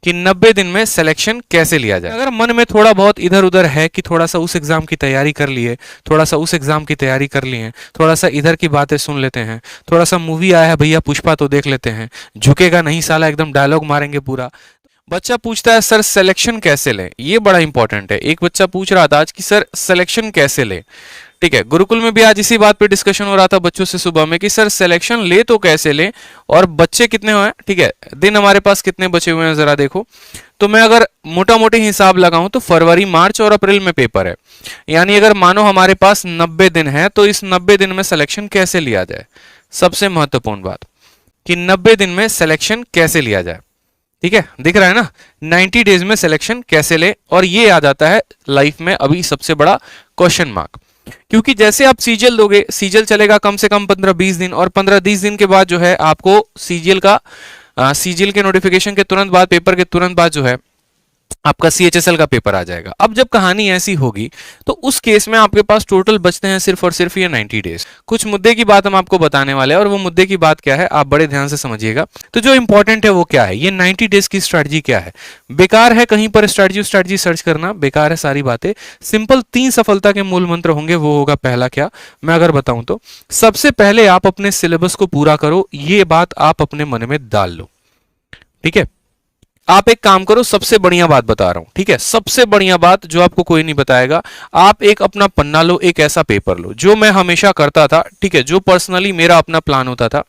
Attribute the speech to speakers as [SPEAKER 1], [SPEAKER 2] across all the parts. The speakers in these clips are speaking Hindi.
[SPEAKER 1] कि 90 दिन में सिलेक्शन कैसे लिया जाए। अगर मन में थोड़ा बहुत इधर उधर है कि थोड़ा सा उस एग्जाम की तैयारी कर लिए, थोड़ा सा उस एग्जाम की तैयारी कर लिए, थोड़ा सा इधर की बातें सुन लेते हैं, थोड़ा सा मूवी आया है भैया पुष्पा तो देख लेते हैं, झुकेगा नहीं साला, एकदम डायलॉग मारेंगे पूरा। बच्चा पूछता है सर सिलेक्शन कैसे लें, ये बड़ा इंपॉर्टेंट है। एक बच्चा पूछ रहा था आज कि सर सिलेक्शन कैसे लें। ठीक है, गुरुकुल में भी आज इसी बात पे डिस्कशन हो रहा था बच्चों से सुबह में कि सर सिलेक्शन ले तो कैसे लें, और बच्चे कितने हुए हैं। ठीक है, दिन हमारे पास कितने बचे हुए हैं जरा देखो। तो मैं अगर मोटा मोटी हिसाब लगाऊं तो फरवरी, मार्च और अप्रैल में पेपर है, यानी अगर मानो हमारे पास 90 दिन है तो इस 90 दिन में सिलेक्शन कैसे लिया जाए। सबसे महत्वपूर्ण बात कि 90 दिन में सिलेक्शन कैसे लिया जाए। ठीक है, दिख रहा है ना, 90 डेज में सिलेक्शन कैसे ले, और ये आ जाता है लाइफ में अभी सबसे बड़ा क्वेश्चन मार्क। क्योंकि जैसे आप सीजीएल दोगे, सीजीएल चलेगा कम से कम 15-20 दिन, और 15-20 दिन के बाद जो है आपको सीजीएल के नोटिफिकेशन के तुरंत बाद, पेपर के तुरंत बाद जो है आपका सीएचएसएल का पेपर आ जाएगा। अब जब कहानी ऐसी होगी तो उस केस में आपके पास टोटल बचते हैं सिर्फ और सिर्फ ये 90 डेज। कुछ मुद्दे की बात हम आपको बताने वाले हैं, और वो मुद्दे की बात क्या है आप बड़े ध्यान से समझिएगा। तो जो इंपॉर्टेंट है वो क्या है, ये 90 डेज की स्ट्रैटेजी क्या है। बेकार है कहीं पर स्ट्रैटेजी सर्च करना, बेकार है सारी बातें। सिंपल 3 सफलता के मूल मंत्र होंगे। वो होगा पहला क्या, मैं अगर बताऊं तो सबसे पहले आप अपने सिलेबस को पूरा करो, ये बात आप अपने मन में डाल लो। ठीक है, आप एक काम करो, सबसे बढ़िया बात बता रहा हूं। ठीक है, सबसे बढ़िया बात जो आपको कोई नहीं बताएगा, आप एक अपना पन्ना लो, एक ऐसा पेपर लो जो मैं हमेशा करता था। ठीक है, जो पर्सनली मेरा अपना प्लान होता था।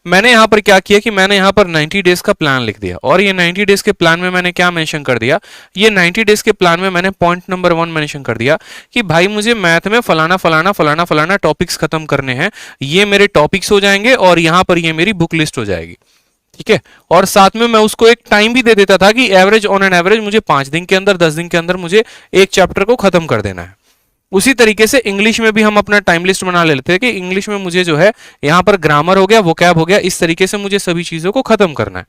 [SPEAKER 1] मैंने यहां पर क्या किया कि मैंने यहां पर 90 डेज का प्लान लिख दिया, और ये 90 डेज के प्लान में मैंने क्या मेंशन कर दिया, ये 90 डेज के प्लान में मैंने पॉइंट नंबर 1 मेंशन कर दिया कि भाई मुझे मैथ में फलाना फलाना फलाना फलाना टॉपिक्स खत्म करने हैं, ये मेरे टॉपिक्स हो जाएंगे और यहां पर ये मेरी बुक लिस्ट हो जाएगी। ठीक है, और साथ में मैं उसको एक टाइम भी दे देता था कि एवरेज ऑन एन एवरेज मुझे 5 दिन के अंदर, 10 दिन के अंदर मुझे एक चैप्टर को खत्म कर देना है। उसी तरीके से इंग्लिश में भी हम अपना टाइम लिस्ट बना लेते थे कि इंग्लिश में मुझे जो है यहां पर ग्रामर हो गया, वोकैब हो गया, इस तरीके से मुझे सभी चीजों को खत्म करना है।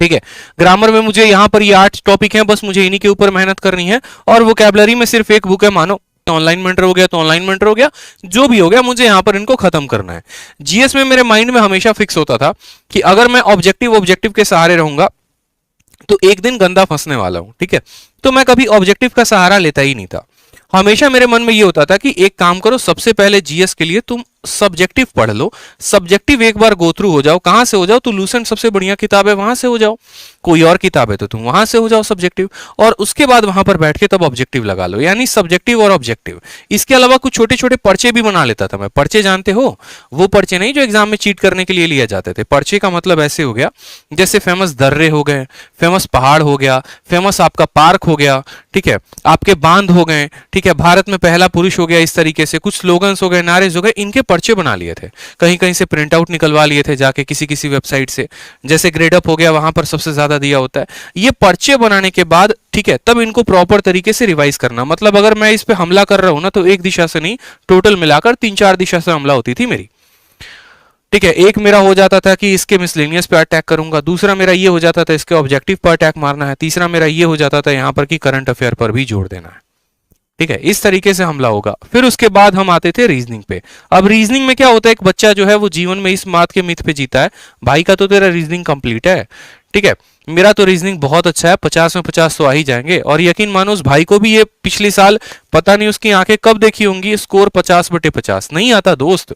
[SPEAKER 1] ठीक है, ग्रामर में मुझे यहां पर ये 8 टॉपिक हैं, बस मुझे इन्हीं के ऊपर मेहनत करनी है, और वोकैबुलरी में सिर्फ एक बुक है, मानो ऑनलाइन मेंटर हो गया तो ऑनलाइन मेंटर हो गया, जो भी हो गया मुझे यहां पर इनको खत्म करना है। जीएस में मेरे माइंड में हमेशा फिक्स होता था कि अगर मैं ऑब्जेक्टिव के सहारे रहूंगा तो एक दिन गंदा फंसने वाला हूं। ठीक है, तो मैं कभी ऑब्जेक्टिव का सहारा लेता ही नहीं था। हमेशा मेरे मन में ये होता था कि एक काम करो, सबसे पहले जीएस के लिए तुम सब्जेक्टिव पढ़ लो, सब्जेक्टिव एक बार गो थ्रू हो जाओ। कहां से हो जाओ, तो लूसेंट सबसे बढ़िया किताब है, वहां से हो जाओ। कोई और किताब है तो तुम वहां से हो जाओ सब्जेक्टिव, और उसके बाद वहां पर बैठ के तब ऑब्जेक्टिव लगा लो, यानी सब्जेक्टिव और ऑब्जेक्टिव। इसके अलावा कुछ छोटे छोटे पर्चे भी बना लेता था मैं। पर्चे जानते हो, वो पर्चे नहीं जो एग्जाम में चीट करने के लिए लिए जाते थे। पर्चे का मतलब ऐसे हो गया जैसे फेमस दर्रे हो गए, फेमस पहाड़ हो गया, फेमस आपका पार्क हो गया, ठीक है, आपके बांध हो गए, ठीक है, भारत में पहला पुरुष हो गया, इस तरीके से कुछ स्लोगन्स हो गए, नारेज हो गए, इनके पर्चे बना लिए थे। कहीं कहीं से प्रिंट आउट निकलवा लिए थे जाके किसी किसी वेबसाइट से, जैसे ग्रेडअप हो गया, वहां पर सबसे ज्यादा दिया होता है। ये पर्चे बनाने के बाद, ठीक है, तब इनको प्रॉपर तरीके से रिवाइज करना। मतलब अगर मैं इस पे हमला कर रहा हूं ना तो एक दिशा से नहीं, टोटल मिलाकर 3-4 दिशा से हमला होती थी मेरी। ठीक है, एक मेरा हो जाता था कि इसके मिसलेनियस पे अटैक करूंगा, दूसरा मेरा ये हो जाता था इसके ऑब्जेक्टिव पर अटैक मारना है, तीसरा मेरा ये हो जाता था यहां पर कि करंट अफेयर पर भी जोड़ देना है। ठीक है, इस तरीके से हमला होगा। फिर उसके बाद हम आते थे रीजनिंग पे। अब रीजनिंग में क्या होता है, एक बच्चा जो है वो जीवन में इस बात के मिथ पे जीता है, भाई का तो तेरा रीजनिंग कंप्लीट है, ठीक है, मेरा तो रीजनिंग बहुत अच्छा है, 50 में 50 तो आ ही जाएंगे। और यकीन मानो उस भाई को भी ये पिछले साल पता नहीं उसकी आंखें कब देखी होंगी, स्कोर 50/50 नहीं आता दोस्त।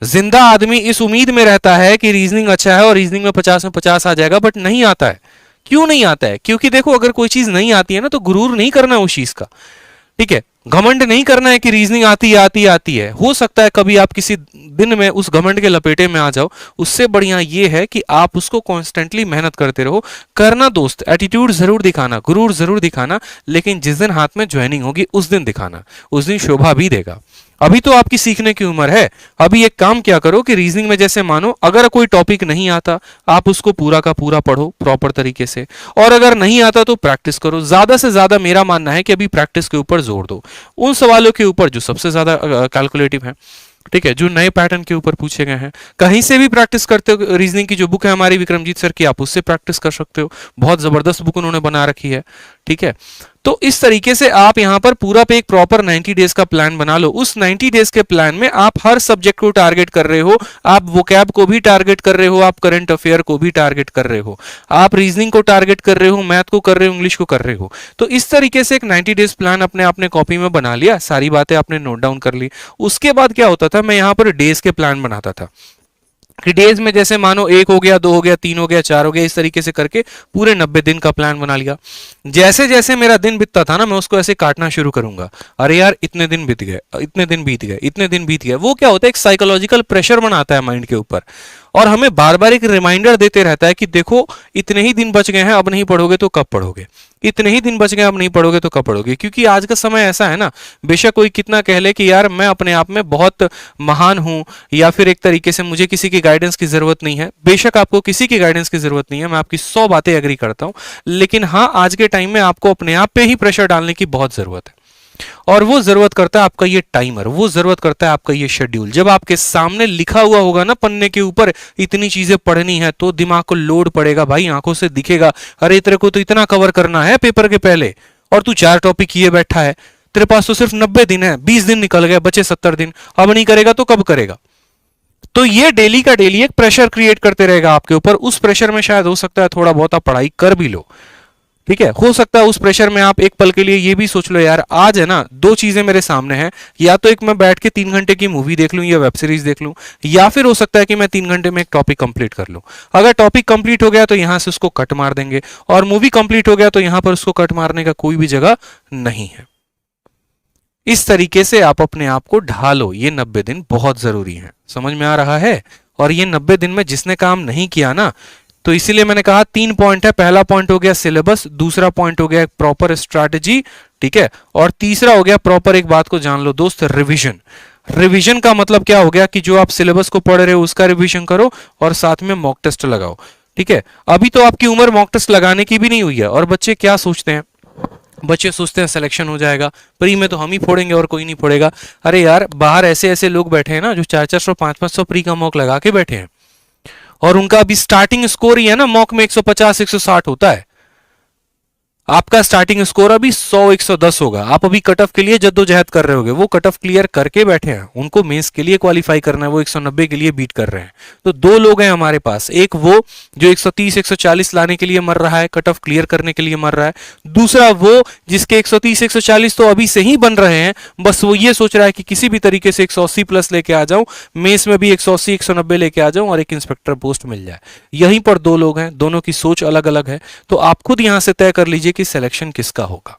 [SPEAKER 1] जिंदा आदमी इस उम्मीद में रहता है कि रीजनिंग अच्छा है और रीजनिंग में 50 में 50 आ जाएगा, बट नहीं आता है। क्यों नहीं आता है? क्योंकि देखो, अगर कोई चीज नहीं आती है ना तो गुरूर नहीं करना उस चीज का, ठीक है, घमंड नहीं करना है कि रीजनिंग आती है। हो सकता है कभी आप किसी दिन में उस घमंड के लपेटे में आ जाओ, उससे बढ़िया ये है कि आप उसको कॉन्स्टेंटली मेहनत करते रहो। करना दोस्त, एटीट्यूड जरूर दिखाना, गुरूर जरूर दिखाना, लेकिन जिस दिन हाथ में ज्वाइनिंग होगी उस दिन दिखाना, उस दिन शोभा भी देगा। अभी तो आपकी सीखने की उम्र है। अभी एक काम क्या करो कि रीजनिंग में जैसे मानो अगर कोई टॉपिक नहीं आता, आप उसको पूरा का पूरा पढ़ो प्रॉपर तरीके से, और अगर नहीं आता तो प्रैक्टिस करो। ज्यादा से ज्यादा मेरा मानना है कि अभी प्रैक्टिस के ऊपर जोर दो, उन सवालों के ऊपर जो सबसे ज्यादा कैलकुलेटिव हैं, ठीक है, जो नए पैटर्न के ऊपर पूछे गए हैं। कहीं से भी प्रैक्टिस करते हो, रीजनिंग की जो बुक है हमारी विक्रमजीत सर की, आप उससे प्रैक्टिस कर सकते हो, बहुत जबरदस्त बुक उन्होंने बना रखी है, ठीक है। तो इस तरीके से आप यहां पर पूरा पे एक प्रॉपर 90 डेज का प्लान बना लो। उस 90 डेज के प्लान में आप हर सब्जेक्ट को टारगेट कर रहे हो, आप वोकैब को भी टारगेट कर रहे हो, आप करंट अफेयर को भी टारगेट कर रहे हो, आप रीजनिंग को टारगेट कर रहे हो, मैथ को कर रहे हो, इंग्लिश को कर रहे हो। तो इस तरीके से एक 90 डेज प्लान अपने आपने कॉपी में बना लिया, सारी बातें आपने नोट डाउन कर ली। उसके बाद क्या होता था, मैं यहां पर डेज के प्लान बनाता था कि डेज में जैसे मानो 1 हो गया, 2 हो गया, 3 हो गया, 4 हो गया, इस तरीके से करके पूरे 90 दिन का प्लान बना लिया। जैसे जैसे मेरा दिन बीतता था ना, मैं उसको ऐसे काटना शुरू करूंगा, अरे यार इतने दिन बीत गए, इतने दिन बीत गए, इतने दिन बीत गए। वो क्या होता है, एक साइकोलॉजिकल प्रेशर बनाता है माइंड के ऊपर, और हमें बार बार एक रिमाइंडर देते रहता है कि देखो इतने ही दिन बच गए हैं, अब नहीं पढ़ोगे तो कब पढ़ोगे, इतने ही दिन बच गए, अब नहीं पढ़ोगे तो कब पढ़ोगे। क्योंकि आज का समय ऐसा है ना, बेशक कोई कितना कह ले कि यार मैं अपने आप में बहुत महान हूं, या फिर एक तरीके से मुझे किसी की गाइडेंस की जरूरत नहीं है, बेशक आपको किसी की गाइडेंस की जरूरत नहीं है, मैं आपकी 100 बातें एग्री करता हूं, लेकिन हाँ आज के टाइम में आपको अपने आप पे ही प्रेशर डालने की बहुत जरूरत है। और वो जरूरत करता है आपका ये टाइमर, वो जरूरत करता है आपका ये शेड्यूल। जब आपके सामने लिखा हुआ होगा ना पन्ने के ऊपर इतनी चीजें पढ़नी है, तो दिमाग को लोड पड़ेगा भाई, आंखों से दिखेगा, अरे तेरे को तो इतना कवर करना है पेपर के पहले, और तू 4 टॉपिक किए बैठा है, तेरे पास तो सिर्फ 90 दिन है, 20 दिन निकल गए, बचे 70 दिन, अब नहीं करेगा तो कब करेगा। तो ये डेली का डेली एक प्रेशर क्रिएट करते रहेगा आपके ऊपर। उस प्रेशर में शायद हो सकता है थोड़ा बहुत आप पढ़ाई कर भी लो, ठीक है, हो सकता है उस प्रेशर में आप एक पल के लिए ये भी सोच लो, यार आज है ना 2 चीजें मेरे सामने हैं, या तो एक मैं बैठ के 3 घंटे की मूवी देख लूं या वेब सीरीज देख लूं, या फिर हो सकता है कि मैं 3 घंटे में एक टॉपिक कंप्लीट कर लूं। अगर टॉपिक कंप्लीट हो गया तो यहां से उसको कट मार देंगे, और मूवी कंप्लीट हो गया तो यहां पर उसको कट मारने का कोई भी जगह नहीं है। इस तरीके से आप अपने आप को ढालो, ये 90 दिन बहुत जरूरी है, समझ में आ रहा है। और ये 90 दिन में जिसने काम नहीं किया ना, तो इसीलिए मैंने कहा 3 पॉइंट है। पहला पॉइंट हो गया सिलेबस, दूसरा पॉइंट हो गया एक प्रॉपर स्ट्रैटेजी, ठीक है, और तीसरा हो गया प्रॉपर, एक बात को जान लो दोस्त, रिवीजन। रिवीजन का मतलब क्या हो गया कि जो आप सिलेबस को पढ़ रहे हो उसका रिवीजन करो, और साथ में मॉक टेस्ट लगाओ, ठीक है। अभी तो आपकी उम्र मॉक टेस्ट लगाने की भी नहीं हुई है, और बच्चे क्या सोचते हैं, बच्चे सोचते हैं सिलेक्शन हो जाएगा, प्री में तो हम ही फोड़ेंगे और कोई नहीं फोड़ेगा। अरे यार बाहर ऐसे ऐसे लोग बैठे हैं ना जो 400-400 500-500 प्री का मॉक लगा के बैठे हैं, और उनका अभी स्टार्टिंग स्कोर ही है ना मॉक में 150-160 होता है। आपका स्टार्टिंग स्कोर अभी 100-110 होगा। आप अभी कट ऑफ के लिए जद्दोजहद कर रहे होगे, वो कट ऑफ क्लियर करके बैठे हैं, उनको मेंस के लिए क्वालिफाई करना है, वो 190 के लिए बीट कर रहे हैं। तो 2 लोग हैं हमारे पास, एक वो जो 130-140 लाने के लिए मर रहा है, कट ऑफ क्लियर करने के लिए मर रहा है, दूसरा वो जिसके 130-140 तो अभी से ही बन रहे हैं, बस वो ये सोच रहा है कि किसी भी तरीके से 180 प्लस लेके आ जाऊं, मेंस में भी 180-190 लेके आ जाऊं और एक इंस्पेक्टर पोस्ट मिल जाए। यहीं पर 2 लोग हैं, दोनों की सोच अलग अलग है। तो आप खुद यहां से तय कर लीजिए कि सिलेक्शन किसका होगा,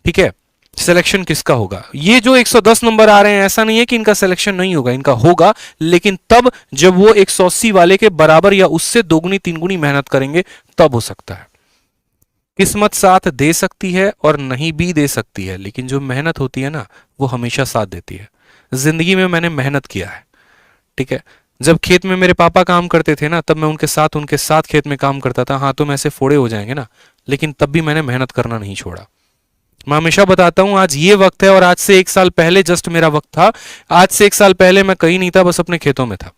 [SPEAKER 1] ठीक है, सिलेक्शन किसका होगा। ये जो 110 नंबर आ रहे हैं, ऐसा नहीं है कि इनका सिलेक्शन नहीं होगा, इनका होगा, लेकिन तब जब वो 180 वाले के बराबर या उससे 2 गुनी 3 गुनी मेहनत करेंगे, तब हो सकता है। किस्मत साथ दे सकती है और नहीं भी दे सकती है, लेकिन जो मेहनत होती है ना, वो हमेशा साथ देती है। जिंदगी में मैंने मेहनत किया है, ठीक है, जब खेत में मेरे पापा काम करते थे ना, तब मैं उनके साथ खेत में काम करता था। हाथों में ऐसे फोड़े हो जाएंगे ना, लेकिन तब भी मैंने मेहनत करना नहीं छोड़ा। मैं हमेशा बताता हूं, आज ये वक्त है और आज से 1 साल पहले जस्ट मेरा वक्त था। आज से 1 साल पहले मैं कहीं नहीं था, बस अपने खेतों में था।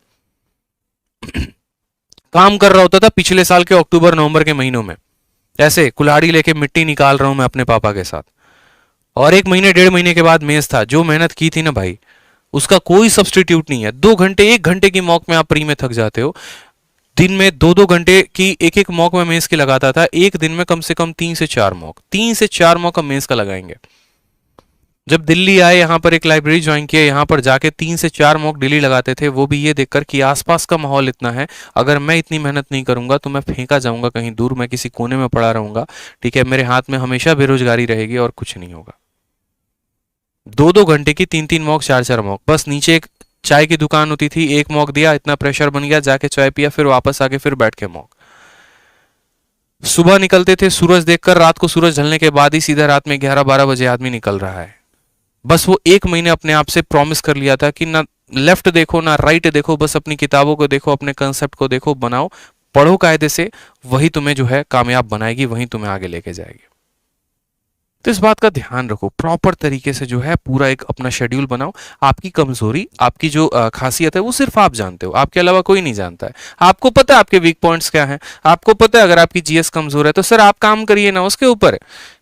[SPEAKER 1] काम कर रहा होता था पिछले साल के अक्टूबर नवंबर के महीनों में, ऐसे कुल्हाड़ी लेके मिट्टी निकाल रहा हूं मैं अपने पापा के साथ। और 1 महीने 1.5 महीने के बाद मेंस था। जो मेहनत की थी ना भाई, उसका कोई सब्सटीट्यूट नहीं है। 2 घंटे 1 घंटे की मॉक में आप प्री में थक जाते हो, दिन में 2-2 घंटे की एक मॉक में मेंस की लगाता था। एक दिन में कम से कम 3 से 4 मॉक, 3 से 4 मॉक हम मेंस का लगाएंगे। जब दिल्ली आए, यहाँ पर एक लाइब्रेरी ज्वाइन किया, यहाँ पर जाके 3 से 4 मॉक डेली लगाते थे। वो भी ये देखकर कि आसपास का माहौल इतना है, अगर मैं इतनी मेहनत नहीं करूंगा तो मैं फेंका जाऊंगा कहीं दूर, मैं किसी कोने में पड़ा रहूंगा, ठीक है, मेरे हाथ में हमेशा बेरोजगारी रहेगी और कुछ नहीं होगा। 2-2 घंटे की 3-3 मॉक, 4-4 मॉक। बस नीचे एक चाय की दुकान होती थी, एक मॉक दिया, इतना प्रेशर बन गया, जाके चाय पिया, फिर वापस आके फिर बैठ के मॉक। सुबह निकलते थे सूरज देखकर, रात को सूरज ढलने के बाद ही सीधा रात में 11-12 बजे आदमी निकल रहा है। बस वो 1 महीने अपने आप से प्रॉमिस कर लिया था कि ना लेफ्ट देखो ना राइट देखो, बस अपनी किताबों को देखो, अपने कंसेप्ट को देखो, बनाओ, पढ़ो कायदे से, वही तुम्हें जो है कामयाब बनाएगी, वही तुम्हें आगे लेके जाएगी। तो इस बात का ध्यान रखो, प्रॉपर तरीके से जो है पूरा एक अपना शेड्यूल बनाओ। आपकी कमजोरी, आपकी जो खासियत है, वो सिर्फ आप जानते हो, आपके अलावा कोई नहीं जानता है। आपको पता है आपके वीक पॉइंट्स क्या हैं, आपको पता है अगर आपकी जीएस कमजोर है तो सर आप काम करिए ना उसके ऊपर,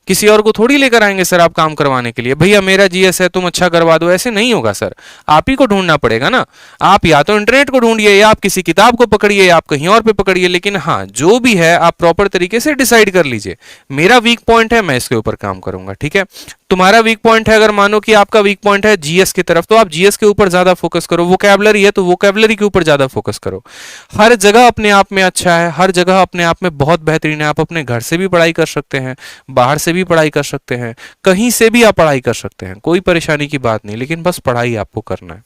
[SPEAKER 1] किसी और को थोड़ी लेकर आएंगे सर आप काम करवाने के लिए, भैया मेरा जीएस है तुम अच्छा करवा दो, ऐसे नहीं होगा सर। आप ही को ढूंढना पड़ेगा ना। आप या तो इंटरनेट को ढूंढिए, या आप किसी किताब को पकड़िए, या आप कहीं और पे पकड़िए, लेकिन हाँ जो भी है आप प्रॉपर तरीके से डिसाइड कर लीजिए, मेरा वीक पॉइंट है मैं इसके ऊपर काम करूंगा, ठीक है। तुम्हारा वीक पॉइंट है, अगर मानो कि आपका वीक पॉइंट है जीएस की तरफ, तो आप जीएस के ऊपर ज्यादा फोकस करो। वोकैबुलरी है तो वोकैबुलरी के ऊपर ज्यादा फोकस करो। हर जगह अपने आप में अच्छा है, हर जगह अपने आप में बहुत बेहतरीन है। आप अपने घर से भी पढ़ाई कर सकते हैं, बाहर से भी पढ़ाई कर सकते हैं, कहीं से भी आप पढ़ाई कर सकते हैं, कोई परेशानी की बात नहीं, लेकिन बस पढ़ाई आपको करना है,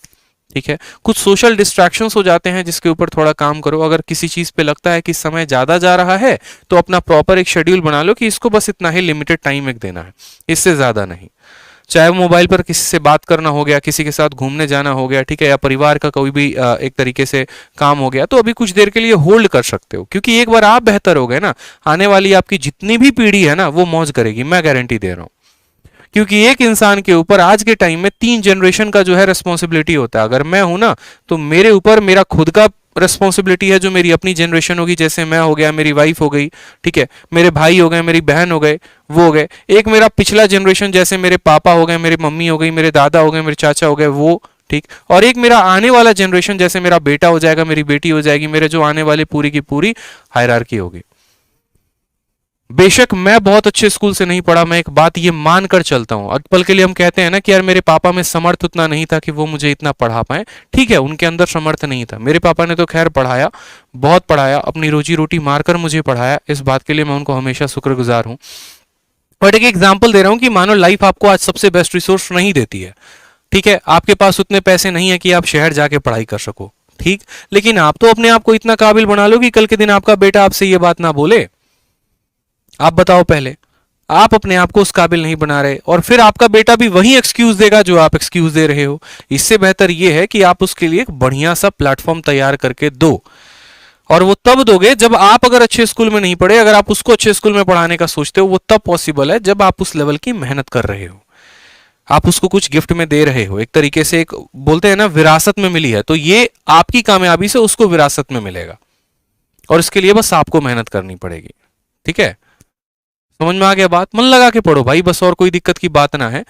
[SPEAKER 1] ठीक है। कुछ सोशल डिस्ट्रैक्शंस हो जाते हैं जिसके ऊपर थोड़ा काम करो। अगर किसी चीज पे लगता है कि समय ज्यादा जा रहा है तो अपना प्रॉपर एक शेड्यूल बना लो कि इसको बस इतना ही लिमिटेड टाइम एक देना है, इससे ज्यादा नहीं। चाहे वो मोबाइल पर किसी से बात करना हो गया, किसी के साथ घूमने जाना हो गया, ठीक है, या परिवार का कोई भी एक तरीके से काम हो गया, तो अभी कुछ देर के लिए होल्ड कर सकते हो, क्योंकि एक बार आप बेहतर हो गए ना, आने वाली आपकी जितनी भी पीढ़ी है ना वो मौज करेगी, मैं गारंटी दे रहा हूं। क्योंकि एक इंसान के ऊपर आज के टाइम में 3 जनरेशन का जो है रिस्पॉन्सिबिलिटी होता है। अगर मैं हूं ना तो मेरे ऊपर मेरा खुद का रिस्पॉन्सिबिलिटी है, जो मेरी अपनी जनरेशन होगी, जैसे मैं हो गया, मेरी वाइफ हो गई, ठीक है, मेरे भाई हो गए, मेरी बहन हो गए, वो हो गए। एक मेरा पिछला जनरेशन, जैसे मेरे पापा हो गए, मेरी मम्मी हो गई, मेरे दादा हो गए, मेरे चाचा हो गए, वो ठीक। और एक मेरा आने वाला जनरेशन, जैसे मेरा बेटा हो जाएगा, मेरी बेटी हो जाएगी, मेरे जो आने वाले पूरी की पूरी हायरार्की होगी। बेशक मैं बहुत अच्छे स्कूल से नहीं पढ़ा, मैं एक बात ये मानकर चलता हूं। पल के लिए हम कहते हैं ना कि यार मेरे पापा में समर्थ उतना नहीं था कि वो मुझे इतना पढ़ा पाए, ठीक है, उनके अंदर समर्थ नहीं था। मेरे पापा ने तो खैर पढ़ाया, बहुत पढ़ाया, अपनी रोजी रोटी मारकर मुझे पढ़ाया, इस बात के लिए मैं उनको हमेशा शुक्रगुजार हूं। बट एक एग्जाम्पल दे रहा हूं कि मानो लाइफ आपको आज सबसे बेस्ट रिसोर्स नहीं देती है, ठीक है, आपके पास उतने पैसे नहीं है कि आप शहर जाके पढ़ाई कर सको, ठीक, लेकिन आप तो अपने आप को इतना काबिल बना लो कि कल के दिन आपका बेटा आपसे ये बात ना बोले। आप बताओ, पहले आप अपने आप को उस काबिल नहीं बना रहे, और फिर आपका बेटा भी वही एक्सक्यूज देगा जो आप एक्सक्यूज दे रहे हो। इससे बेहतर यह है कि आप उसके लिए एक बढ़िया सा प्लेटफॉर्म तैयार करके दो, और वो तब दोगे जब आप अगर अच्छे स्कूल में नहीं पढ़े, अगर आप उसको अच्छे स्कूल में पढ़ाने का सोचते हो, वो तब पॉसिबल है जब आप उस लेवल की मेहनत कर रहे हो, आप उसको कुछ गिफ्ट में दे रहे हो, एक तरीके से एक बोलते हैं ना विरासत में मिली है, तो ये आपकी कामयाबी से उसको विरासत में मिलेगा, और इसके लिए बस आपको मेहनत करनी पड़ेगी, ठीक है। समझ में आ गया बात? मन लगा के पढ़ो भाई बस, और कोई दिक्कत की बात ना है,